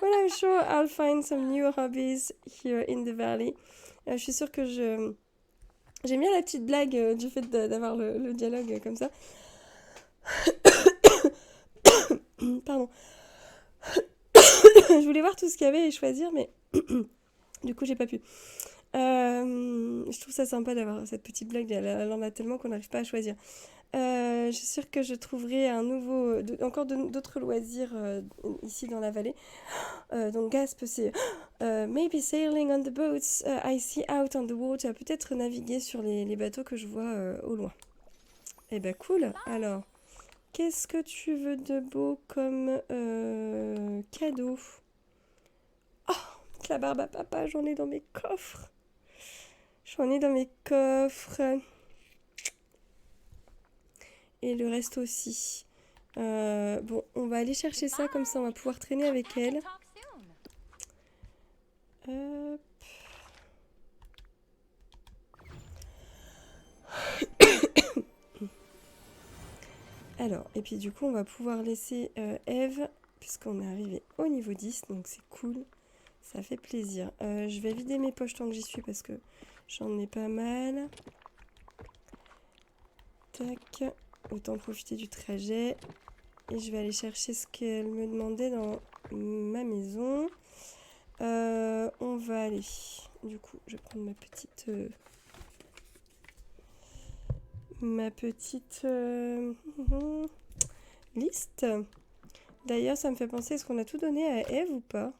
Well, I'm sure I'll find some new hobbies here in the valley. Je suis sûre que j'aime bien la petite blague du fait d'avoir le dialogue comme ça. Pardon. Je voulais voir tout ce qu'il y avait et choisir, mais du coup, j'ai pas pu. Je trouve ça sympa d'avoir cette petite blague, elle en a tellement qu'on n'arrive pas à choisir. Je suis sûre que je trouverai encore d'autres loisirs ici dans la vallée. Donc Gasp, c'est maybe sailing on the boats I see out on the water. Peut-être naviguer sur les bateaux que je vois au loin. Eh ben cool. Alors, qu'est-ce que tu veux de beau comme cadeau? Oh, la barbe à papa, j'en ai dans mes coffres. Et le reste aussi. Bon, on va aller chercher ça, comme ça on va pouvoir traîner avec elle. Hop. Alors, et puis du coup on va pouvoir laisser Eve, puisqu'on est arrivé au niveau 10, donc c'est cool. Ça fait plaisir. Je vais vider mes poches tant que j'y suis parce que j'en ai pas mal. Tac. Autant profiter du trajet. Et je vais aller chercher ce qu'elle me demandait dans ma maison. On va aller. Du coup, je vais prendre ma petite liste. D'ailleurs, ça me fait penser, est-ce qu'on a tout donné à Eve ou pas?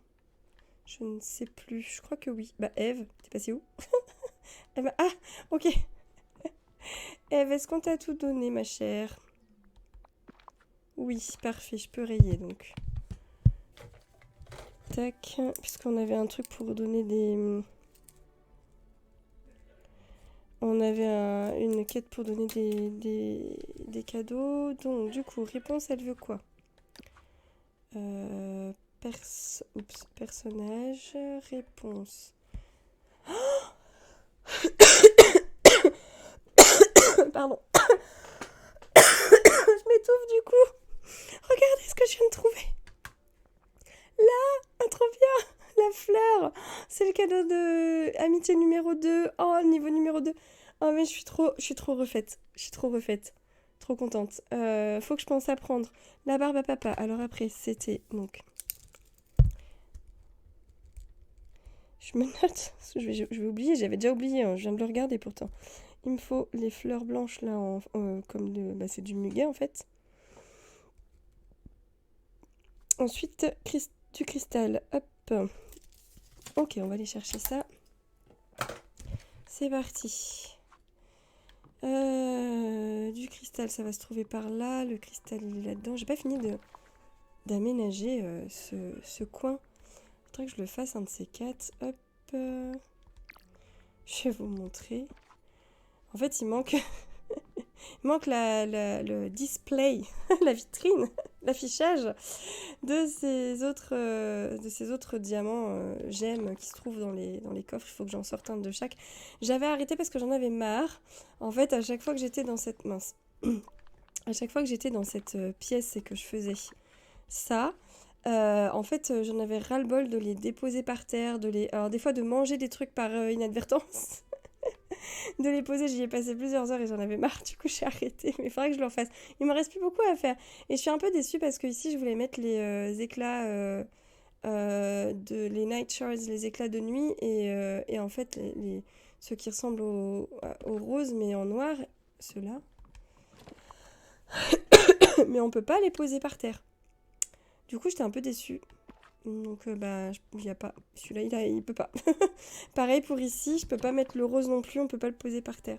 Je ne sais plus. Je crois que oui. Bah, Eve, t'es passée où? Ah, ok. Eve, est-ce qu'on t'a tout donné, ma chère? Oui, parfait. Je peux rayer, donc. Tac. Puisqu'on avait un truc pour donner des... On avait une quête pour donner des cadeaux. Donc, du coup, réponse, elle veut quoi? Personnage, réponse. Pardon. Je m'étouffe du coup. Regardez ce que je viens de trouver. Là, trop bien. La fleur. C'est le cadeau de amitié numéro 2. Oh, niveau numéro 2. Oh, mais je suis trop refaite. Trop contente. Faut que je pense à prendre la barbe à papa. Alors après, c'était donc... Je me note. Je vais oublier. J'avais déjà oublié. Hein. Je viens de le regarder pourtant. Il me faut les fleurs blanches là, comme c'est du muguet en fait. Ensuite, du cristal. Hop. Ok, on va aller chercher ça. C'est parti. Du cristal, ça va se trouver par là. Le cristal, il est là-dedans. J'ai pas fini d'aménager ce coin. Il faudrait que je le fasse un de ces quatre. Hop. Je vais vous montrer. En fait, il manque le display, la vitrine, l'affichage de ces autres diamants gemmes qui se trouvent dans les coffres. Il faut que j'en sorte un de chaque. J'avais arrêté parce que j'en avais marre. En fait, à chaque fois que j'étais dans cette pièce et que je faisais ça, en fait, j'en avais ras-le-bol de les déposer par terre, alors des fois de manger des trucs par inadvertance. De les poser, j'y ai passé plusieurs heures et j'en avais marre, du coup j'ai arrêté, mais il faudrait que je le refasse. Il me reste plus beaucoup à faire. Et je suis un peu déçue parce que ici je voulais mettre les éclats les night shards, les éclats de nuit, et en fait ceux qui ressemblent au rose mais en noir, ceux-là. Mais on peut pas les poser par terre. Du coup j'étais un peu déçue. Donc il y a pas celui-là il peut pas. Pareil pour ici, je peux pas mettre le rose non plus, on peut pas le poser par terre.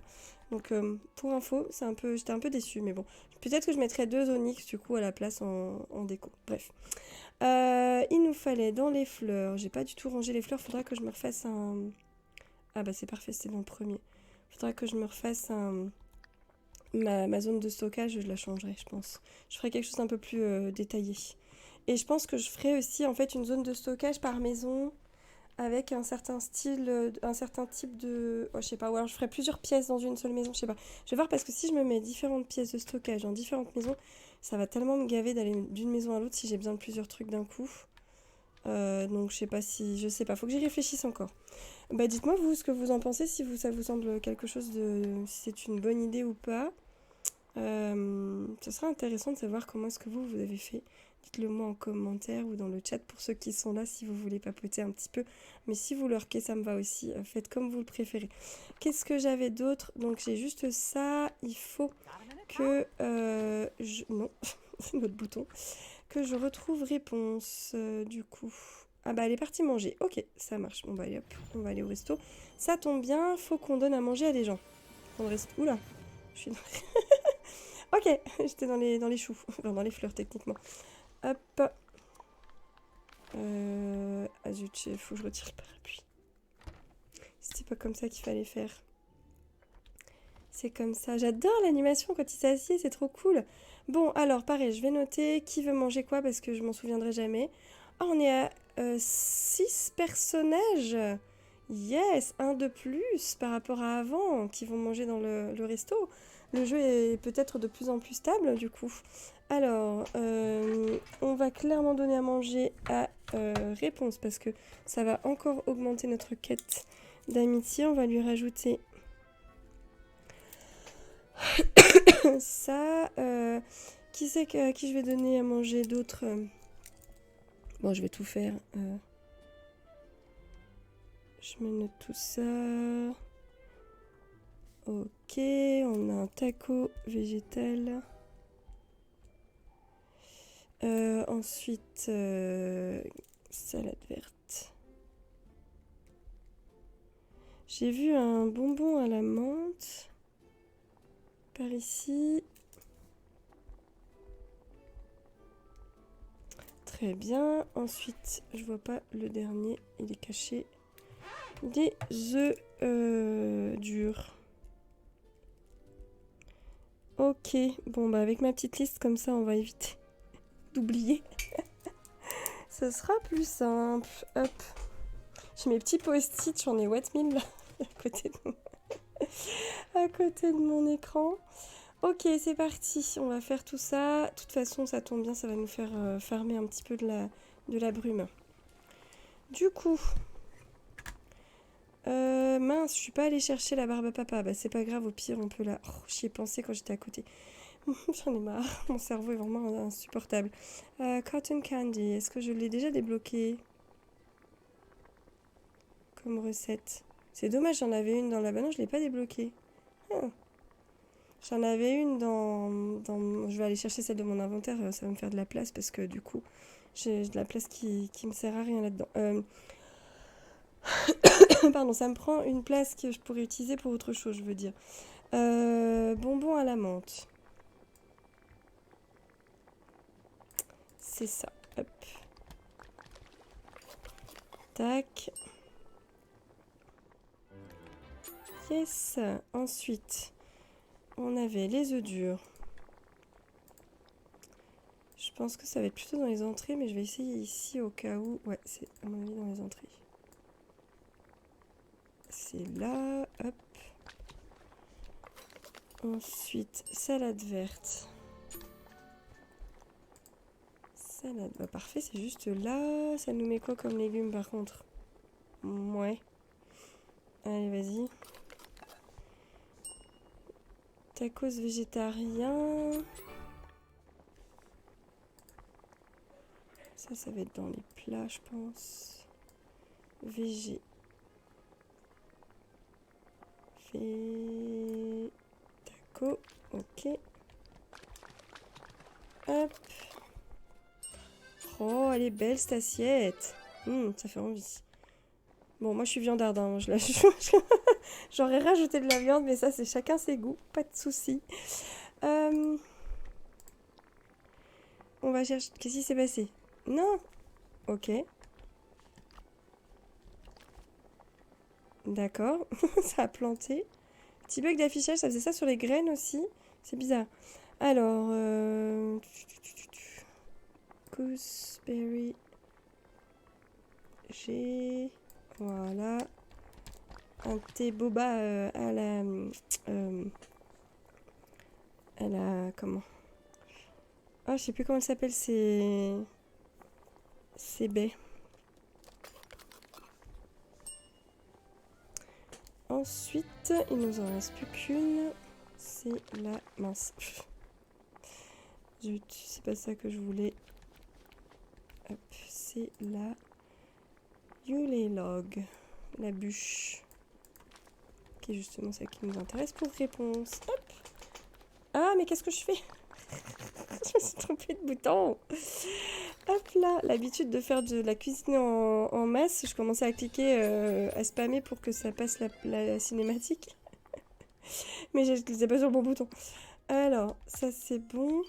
Donc pour info, j'étais un peu déçue, mais bon, peut-être que je mettrais 2 onyx du coup à la place en déco. Bref, il nous fallait dans les fleurs, j'ai pas du tout rangé les fleurs, faudra que je me refasse un... Ah bah c'est parfait, c'était dans le premier. Faudra que je me refasse un ma zone de stockage, je la changerai, je pense. Je ferai quelque chose d'un peu plus détaillé. Et je pense que je ferai aussi en fait une zone de stockage par maison avec un certain style, un certain type de... Oh, je sais pas, ou alors je ferai plusieurs pièces dans une seule maison, je sais pas. Je vais voir parce que si je me mets différentes pièces de stockage dans différentes maisons, ça va tellement me gaver d'aller d'une maison à l'autre si j'ai besoin de plusieurs trucs d'un coup. Donc je sais pas si... Je sais pas, faut que j'y réfléchisse encore. Bah dites-moi vous ce que vous en pensez, si ça vous semble quelque chose de... si c'est une bonne idée ou pas. Ce sera intéressant de savoir comment est-ce que vous avez fait. Dites-le moi en commentaire ou dans le chat pour ceux qui sont là si vous voulez papoter un petit peu. Mais si vous lurkez, ça me va aussi. Faites comme vous le préférez. Qu'est-ce que j'avais d'autre? Donc j'ai juste ça. Il faut que... Non, c'est notre bouton. Que je retrouve réponse du coup. Ah bah elle est partie manger. Ok, ça marche. Bon bah allez hop, on va aller au resto. Ça tombe bien, faut qu'on donne à manger à des gens. On reste... Oula, je suis dans... Ok, j'étais dans les choux. Enfin, dans les fleurs, techniquement. Hop. Ah zut, faut que je retire le parapluie. C'était pas comme ça qu'il fallait faire. C'est comme ça. J'adore l'animation quand il s'assied, c'est trop cool. Bon, alors, pareil, je vais noter qui veut manger quoi parce que je m'en souviendrai jamais. Ah, on est à 6 personnages. Yes, un de plus par rapport à avant qui vont manger dans le resto. Le jeu est peut-être de plus en plus stable du coup. Alors, on va clairement donner à manger à Réponse parce que ça va encore augmenter notre quête d'amitié. On va lui rajouter ça. Qui c'est à qui je vais donner à manger d'autres? Bon, je vais tout faire. Je me note tout ça. Ok, on a un taco végétal. Ensuite, salade verte. J'ai vu un bonbon à la menthe par ici. Très bien. Ensuite, je vois pas le dernier, il est caché. Des œufs durs. Ok, bon bah avec ma petite liste comme ça, on va éviter d'oublier. Ce sera plus simple. Hop. J'ai mes petits post-it, j'en ai what 1000 là, à côté de mon écran. Ok, c'est parti. On va faire tout ça. De toute façon, ça tombe bien, ça va nous faire farmer un petit peu de la brume. Du coup... mince, je suis pas allée chercher la barbe à papa. Bah c'est pas grave, au pire on peut la... Oh, j'y ai pensé quand j'étais à côté. J'en ai marre, mon cerveau est vraiment insupportable. Cotton candy, est-ce que je l'ai déjà débloqué comme recette? C'est dommage, j'en avais une dans la... Bah non, je l'ai pas débloquée. J'en avais une dans... Je vais aller chercher celle de mon inventaire, ça va me faire de la place parce que du coup, j'ai de la place qui me sert à rien là-dedans. Pardon, ça me prend une place que je pourrais utiliser pour autre chose, je veux dire. Bonbons à la menthe. C'est ça. Hop. Tac. Yes. Ensuite, on avait les œufs durs. Je pense que ça va être plutôt dans les entrées, mais je vais essayer ici au cas où. Ouais, c'est à mon avis dans les entrées. C'est là. Hop. Ensuite, salade verte. Salade. Bah, parfait, c'est juste là. Ça nous met quoi comme légumes par contre? Ouais. Allez, vas-y. Tacos végétarien. Ça va être dans les plats, je pense. Végé. Taco. Ok. Hop. Oh, elle est belle cette assiette. Ça fait envie. Bon, moi je suis viandarde, hein. J'aurais rajouté de la viande, mais ça c'est chacun ses goûts, pas de soucis. On va chercher... Qu'est-ce qui s'est passé? Non. Ok. D'accord, ça a planté. Petit bug d'affichage, ça faisait ça sur les graines aussi. C'est bizarre. Alors, gooseberry. J'ai... Voilà. Un thé boba à la... Comment? Ah, je sais plus comment elle s'appelle, ces baies. Ensuite, il nous en reste plus qu'une. C'est la mince. C'est pas ça que je voulais. Hop, c'est la Yule log, la bûche, qui est justement celle qui nous intéresse pour réponse. Hop. Ah, mais qu'est-ce que je fais? Je me suis trompée de bouton. Hop là, l'habitude de faire de la cuisine en masse, je commençais à cliquer, à spammer pour que ça passe la cinématique. Mais je ne cliquais pas sur le bon bouton. Alors, ça c'est bon.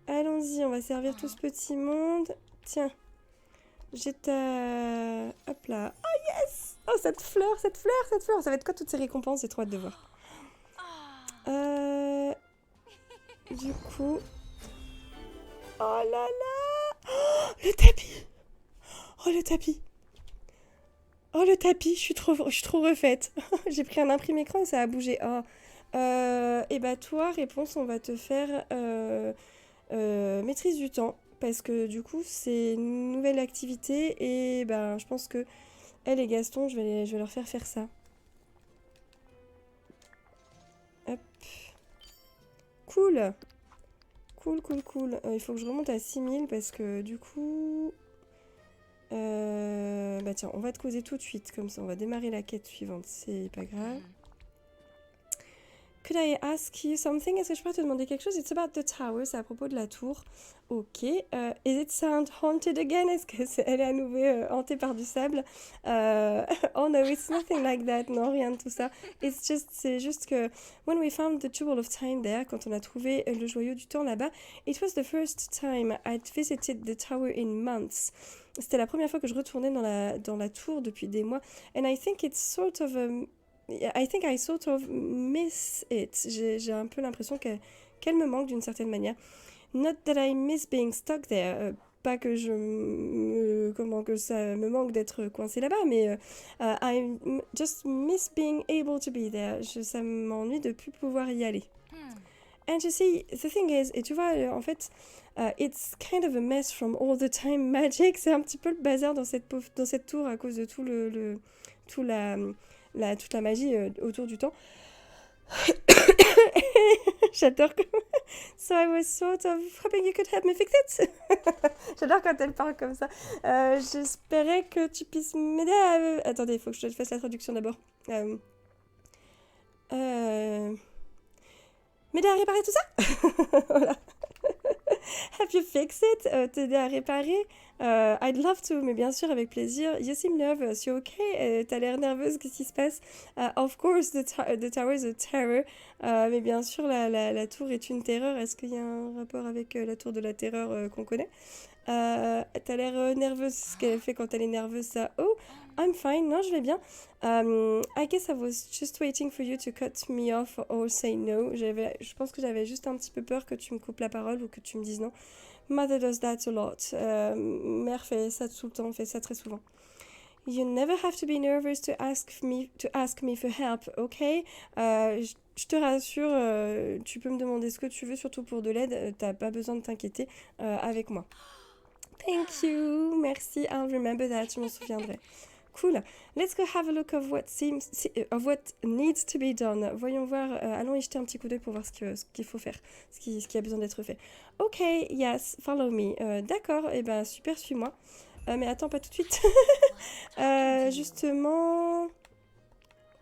Allons-y, on va servir tout ce petit monde. Tiens, j'ai ta... Hop là. Oh yes! Oh, cette fleur, cette fleur, cette fleur. Ça va être quoi toutes ces récompenses? J'ai trop hâte de voir. Du coup... Oh là là! Oh, le tapis! Oh, le tapis! Oh, le tapis, je suis trop refaite. J'ai pris un imprimé écran et ça a bougé. Oh. Et bah toi, réponse, on va te faire maîtrise du temps. Parce que du coup, c'est une nouvelle activité et ben, je pense que elle et Gaston, je vais leur faire ça. Hop. Cool. Cool, cool, cool. Il faut que je remonte à 6000 parce que du coup... bah tiens, on va te causer tout de suite. Comme ça, on va démarrer la quête suivante. C'est pas grave. Could I ask you something? Est-ce que je pourrais te demander quelque chose? It's about the tower, c'est à propos de la tour. Ok. Is it sound haunted again? Est-ce qu'elle est à nouveau hantée par du sable? Oh no, it's nothing like that. Non, rien de tout ça. C'est juste que when we found the Jewel of Time there, quand on a trouvé le joyau du temps là-bas, it was the first time I'd visited the tower in months. C'était la première fois que je retournais dans la tour depuis des mois. And I think it's sort of I think I sort of miss it. J'ai un peu l'impression qu'elle me manque d'une certaine manière. Not that I miss being stuck there. Pas que que ça me manque d'être coincé là-bas, mais I just miss being able to be there. Ça m'ennuie de plus pouvoir y aller. And you see, the thing is, et tu vois, en fait, it's kind of a mess from all the time magic. C'est un petit peu le bazar dans cette tour à cause de toute la magie autour du temps. J'adore comme... So I was sort of hoping you could help me fix it. J'adore quand elle parle comme ça. J'espérais que tu puisses m'aider à... Attendez, il faut que je te fasse la traduction d'abord. M'aider à réparer tout ça. Voilà. Have you fixed it? T'aider à réparer? I'd love to, mais bien sûr, avec plaisir. You seem nervous. You okay? T'as l'air nerveuse. Qu'est-ce qui se passe? Of course, the tower is a terror. Mais bien sûr, la tour est une terreur. Est-ce qu'il y a un rapport avec la tour de la terreur qu'on connaît? T'as l'air nerveuse. Ce qu'elle fait quand elle est nerveuse, ça. Oh, I'm fine. Non, je vais bien. I guess I was just waiting for you to cut me off or say no. Je pense que j'avais juste un petit peu peur que tu me coupes la parole ou que tu me dises non. Mother does that a lot. Mère fait ça tout le temps, fait ça très souvent. You never have to be nervous to ask me for help, okay? Je te rassure, tu peux me demander ce que tu veux, surtout pour de l'aide. T'as pas besoin de t'inquiéter avec moi. Thank you, merci. I'll remember that. Je m'en souviendrai. Cool. Let's go have a look of what needs to be done. Voyons voir, allons y jeter un petit coup d'œil pour voir ce qu'il faut faire, ce qui a besoin d'être fait. Ok, yes, follow me. D'accord, et ben super, suis-moi. Mais attends, pas tout de suite. Justement...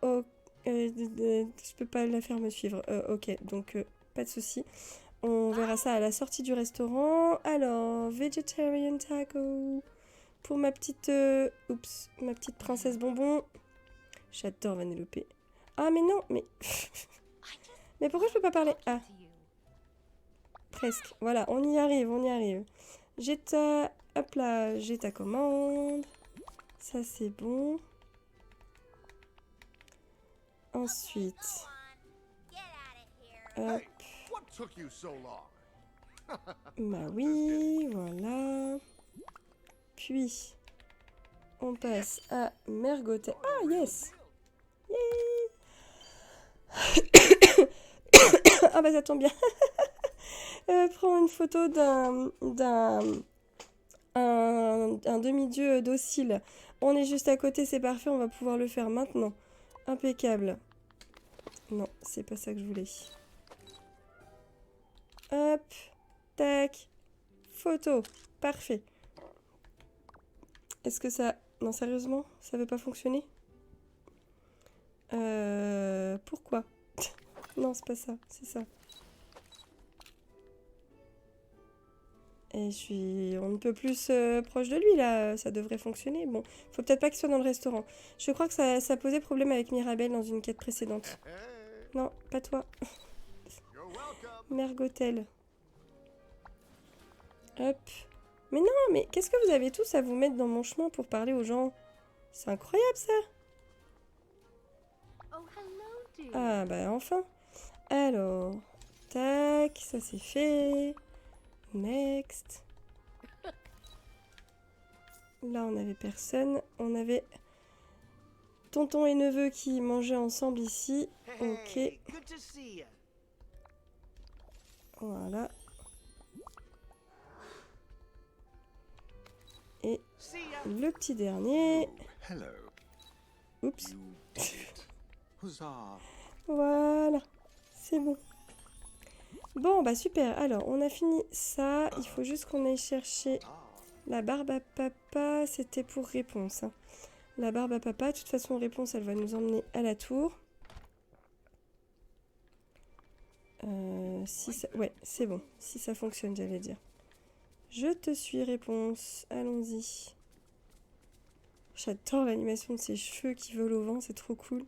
Oh, je peux pas la faire me suivre. Ok, donc pas de souci. On verra ça à la sortie du restaurant. Alors, vegetarian taco... Pour ma petite... ma petite princesse bonbon. J'adore Vanellope. Ah, mais non, mais... mais pourquoi je peux pas parler? Ah. Presque. Voilà, on y arrive, on y arrive. J'ai ta... Hop là, j'ai ta commande. Ça, c'est bon. Ensuite... Hop. Hey, what took you so long? Bah oui, voilà. Puis, on passe à Mergotel. Ah, yes! Ah bah ça tombe bien. Prends une photo un demi-dieu docile. On est juste à côté, c'est parfait, on va pouvoir le faire maintenant. Impeccable. Non, c'est pas ça que je voulais. Hop, tac, photo, parfait. Est-ce que ça... Non, sérieusement, ça veut pas fonctionner? Pourquoi? Non, c'est pas ça, c'est ça. Et je suis... On ne peut plus proche de lui, là. Ça devrait fonctionner. Bon, faut peut-être pas qu'il soit dans le restaurant. Je crois que ça posait problème avec Mirabelle dans une quête précédente. Non, pas toi. Mergotel. Hop. Mais non, mais qu'est-ce que vous avez tous à vous mettre dans mon chemin pour parler aux gens? C'est incroyable, ça. Ah, bah enfin. Alors, tac, ça c'est fait. Next. Là, on avait personne. On avait tonton et neveu qui mangeaient ensemble ici. Ok. Voilà. Et le petit dernier. Oups. Voilà. C'est bon. Bon, bah super. Alors, on a fini ça. Il faut juste qu'on aille chercher la barbe à papa. C'était pour réponse. Hein. La barbe à papa. De toute façon, réponse, elle va nous emmener à la tour. Si ça... Ouais, c'est bon. Si ça fonctionne, j'allais dire. Je te suis, réponse. Allons-y. J'adore l'animation de ses cheveux qui volent au vent. C'est trop cool.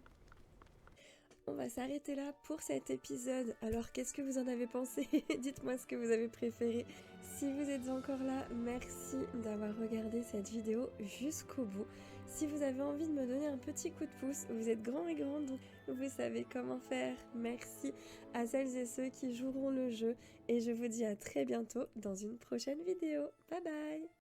On va s'arrêter là pour cet épisode. Alors, qu'est-ce que vous en avez pensé? Dites-moi ce que vous avez préféré. Si vous êtes encore là, merci d'avoir regardé cette vidéo jusqu'au bout. Si vous avez envie de me donner un petit coup de pouce, vous êtes grands et grandes, donc vous savez comment faire. Merci à celles et ceux qui joueront le jeu. Et je vous dis à très bientôt dans une prochaine vidéo. Bye bye!